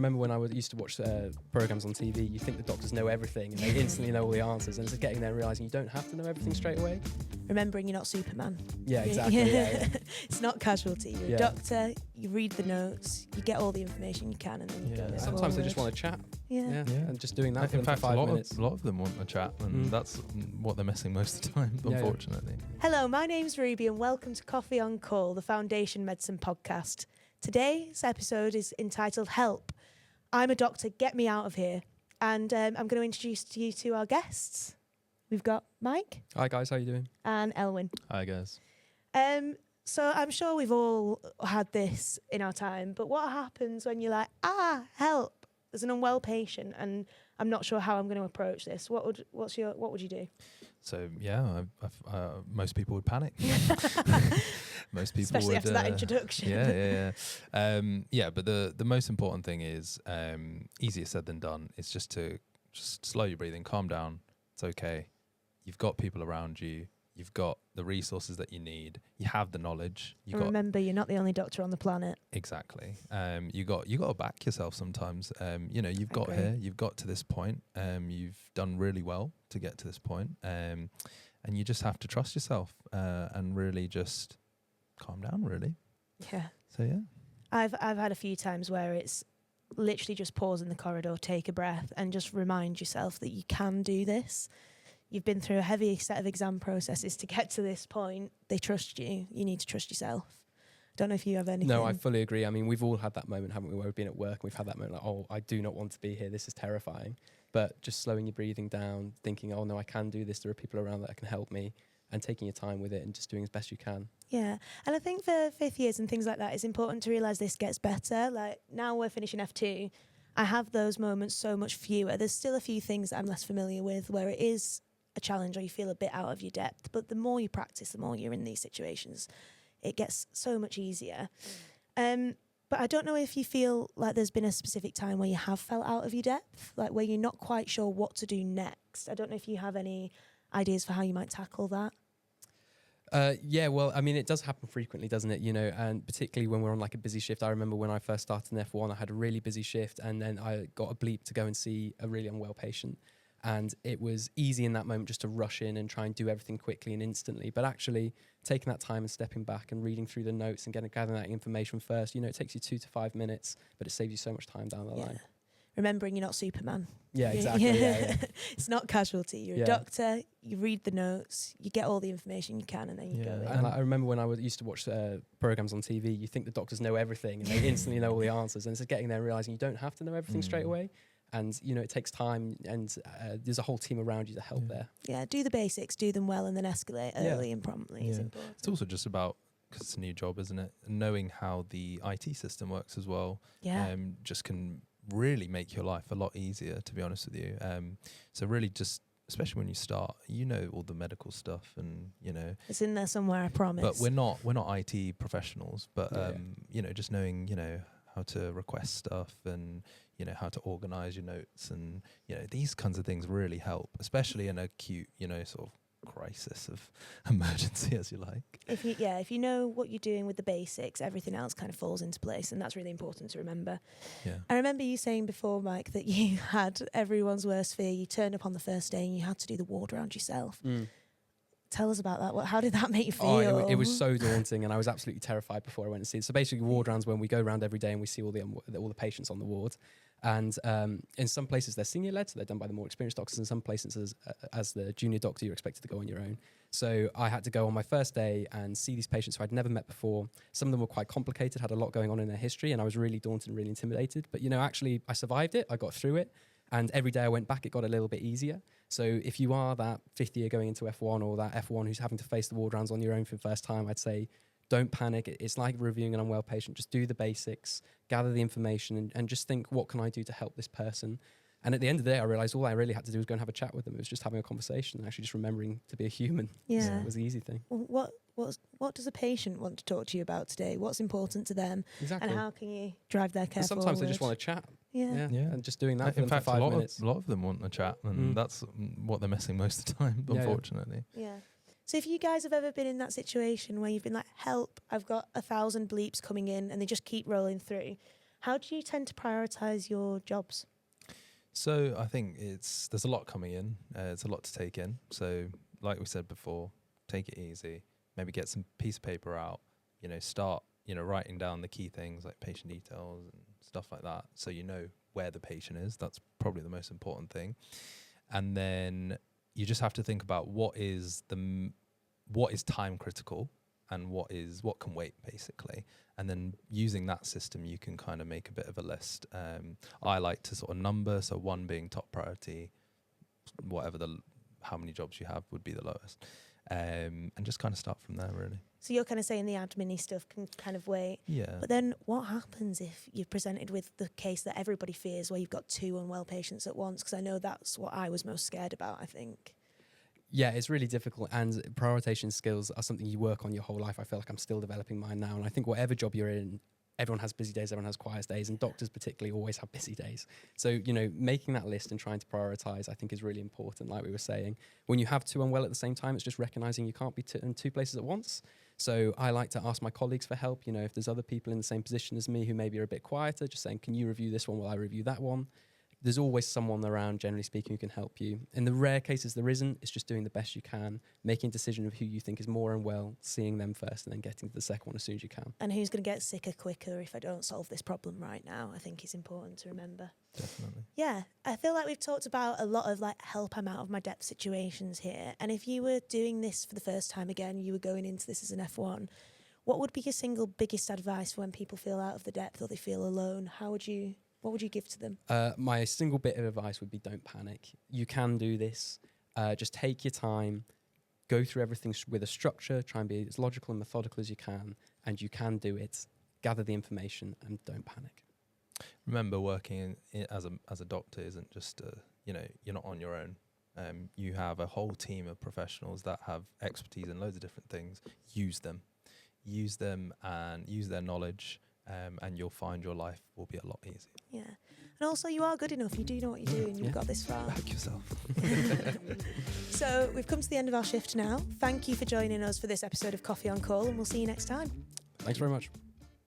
remember when used to watch programs on TV, you think the doctors know everything and they instantly know all the answers, and it's just getting there and realising you don't have to know everything straight away. Remembering you're not Superman. Yeah, exactly. Yeah. It's not casualty. You're a doctor, you read the notes, you get all the information you can, and then you go Sometimes they just want to chat. Yeah. And just doing that In for fact, 5 minutes. A lot of them want a chat, and that's what they're missing most of the time, unfortunately. Hello, my name's Ruby, and welcome to Coffee on Call, the Foundation Medicine podcast. Today's episode is entitled Help. I'm a doctor, get me out of here. And I'm going to introduce you to our guests. We've got Mike. Hi guys, how you doing? And Elwyn. Hi, guys. So I'm sure we've all had this in our time, but what happens when you're like, help? There's an unwell patient and I'm not sure how I'm going to approach this. What would you do? So most people would panic. Most people especially would, after that introduction. But the most important thing is easier said than done. It's just to slow your breathing, calm down. It's okay. You've got people around you. You've got the resources that you need. You have the knowledge. Remember, you're not the only doctor on the planet. Exactly. You got to back yourself sometimes. You've got here. You've got to this point. You've done really well to get to this point. And you just have to trust yourself and really just calm down. Really. Yeah. So yeah. I've had a few times where it's literally just pause in the corridor, take a breath, and just remind yourself that you can do this. You've been through a heavy set of exam processes to get to this point. They trust you. You need to trust yourself. Don't know if you have anything. No, I fully agree. I mean, we've all had that moment, haven't we, where we've been at work and we've had that moment like, oh, I do not want to be here. This is terrifying. But just slowing your breathing down, thinking, oh, no, I can do this. There are people around that can help me, and taking your time with it and just doing as best you can. Yeah. And I think for fifth years and things like that, it's important to realise this gets better. Like now we're finishing F2. I have those moments so much fewer. There's still a few things that I'm less familiar with where it is a challenge or you feel a bit out of your depth, but the more you practice, the more you're in these situations, it gets so much easier. But I don't know if you feel like there's been a specific time where you have felt out of your depth, like where you're not quite sure what to do next. I don't know if you have any ideas for how you might tackle that. Well, I mean, it does happen frequently, doesn't it? And particularly when we're on like a busy shift. I remember when I first started in F1, I had a really busy shift and then I got a bleep to go and see a really unwell patient. And it was easy in that moment just to rush in and try and do everything quickly and instantly. But actually taking that time and stepping back and reading through the notes and gathering that information first, it takes you 2 to 5 minutes, but it saves you so much time down the line. Remembering you're not Superman. Yeah, exactly. Yeah. It's not casualty. You're a doctor, you read the notes, you get all the information you can, and then you go in. And I remember when I used to watch programs on TV, you think the doctors know everything and they instantly know all the answers. And it's just getting there and realising you don't have to know everything straight away. And, it takes time and there's a whole team around you to help there. Yeah, do the basics, do them well, and then escalate early and promptly is important. It's also just about, because it's a new job, isn't it? Knowing how the IT system works as well. Just can really make your life a lot easier, to be honest with you. So really just, especially when you start, all the medical stuff and, It's in there somewhere, I promise. But we're not IT professionals, but, just knowing, how to request stuff and, how to organize your notes and, these kinds of things really help, especially in acute, sort of crisis of emergency, as you like. If you know what you're doing with the basics, everything else kind of falls into place, and that's really important to remember. Yeah. I remember you saying before, Mike, that you had everyone's worst fear. You turned up on the first day and you had to do the ward round yourself. Tell us about that. How did that make you feel? It was so daunting, and I was absolutely terrified before I went to see it. So basically, ward rounds when we go around every day and we see all the patients on the ward. And in some places they're senior led, so they're done by the more experienced doctors. In some places, as the junior doctor, you're expected to go on your own. So I had to go on my first day and see these patients who I'd never met before. Some of them were quite complicated, had a lot going on in their history, and I was really daunted and really intimidated. But actually, I survived it. I got through it. And every day I went back, it got a little bit easier. So if you are that fifth year going into F1 or that F1 who's having to face the ward rounds on your own for the first time, I'd say don't panic. It's like reviewing an unwell patient. Just do the basics, gather the information and just think, what can I do to help this person? And at the end of the day, I realised all I really had to do was go and have a chat with them. It was just having a conversation and actually just remembering to be a human. Yeah. So it was the easy thing. What does a patient want to talk to you about today? What's important to them? Exactly. And how can you drive their care Sometimes forward? they just want to chat. Yeah. And just doing that for In fact, for 5 minutes. A lot of them want a chat, and that's what they're missing most of the time, unfortunately. Yeah. So if you guys have ever been in that situation where you've been like, help, I've got 1,000 bleeps coming in and they just keep rolling through, How do you tend to prioritise your jobs? So I think there's a lot coming in. It's a lot to take in. So like we said before, take it easy. Maybe get some piece of paper out. Start writing down the key things like patient details and stuff like that, so you know where the patient is. That's probably the most important thing. And then you just have to think about what is time critical and what can wait, basically. And then using that system, you can kind of make a bit of a list. I like to sort of number, so 1 being top priority, how many jobs you have would be the lowest, and just kind of start from there, really. So you're kind of saying the admin-y stuff can kind of wait. Yeah. But then what happens if you're presented with the case that everybody fears, where you've got 2 unwell patients at once? Because I know that's what I was most scared about, I think. Yeah, it's really difficult, and prioritization skills are something you work on your whole life. I feel like I'm still developing mine now, and I think whatever job you're in, everyone has busy days, everyone has quiet days, and doctors particularly always have busy days. So, making that list and trying to prioritize, I think, is really important, like we were saying. When you have 2 unwell at the same time, it's just recognizing you can't be in 2 places at once. So I like to ask my colleagues for help. If there's other people in the same position as me who maybe are a bit quieter, just saying, can you review this one while I review that one? There's always someone around, generally speaking, who can help you. In the rare cases there isn't, it's just doing the best you can, making a decision of who you think is more unwell, seeing them first, and then getting to the second one as soon as you can. And who's going to get sicker quicker if I don't solve this problem right now, I think is important to remember. Definitely. Yeah, I feel like we've talked about a lot of help I'm out of my depth situations here. And if you were doing this for the first time again, you were going into this as an F1, what would be your single biggest advice for when people feel out of the depth or they feel alone? What would you give to them? My single bit of advice would be, don't panic. You can do this. Just take your time, go through everything with a structure, try and be as logical and methodical as you can, and you can do it. Gather the information and don't panic. Remember, working as a doctor isn't just you're not on your own. You have a whole team of professionals that have expertise in loads of different things. Use them and use their knowledge. And you'll find your life will be a lot easier. Yeah. And also, you are good enough. You do know what you're doing. You've got this far. Back yourself. So we've come to the end of our shift now. Thank you for joining us for this episode of Coffee on Call, and we'll see you next time. Thanks very much.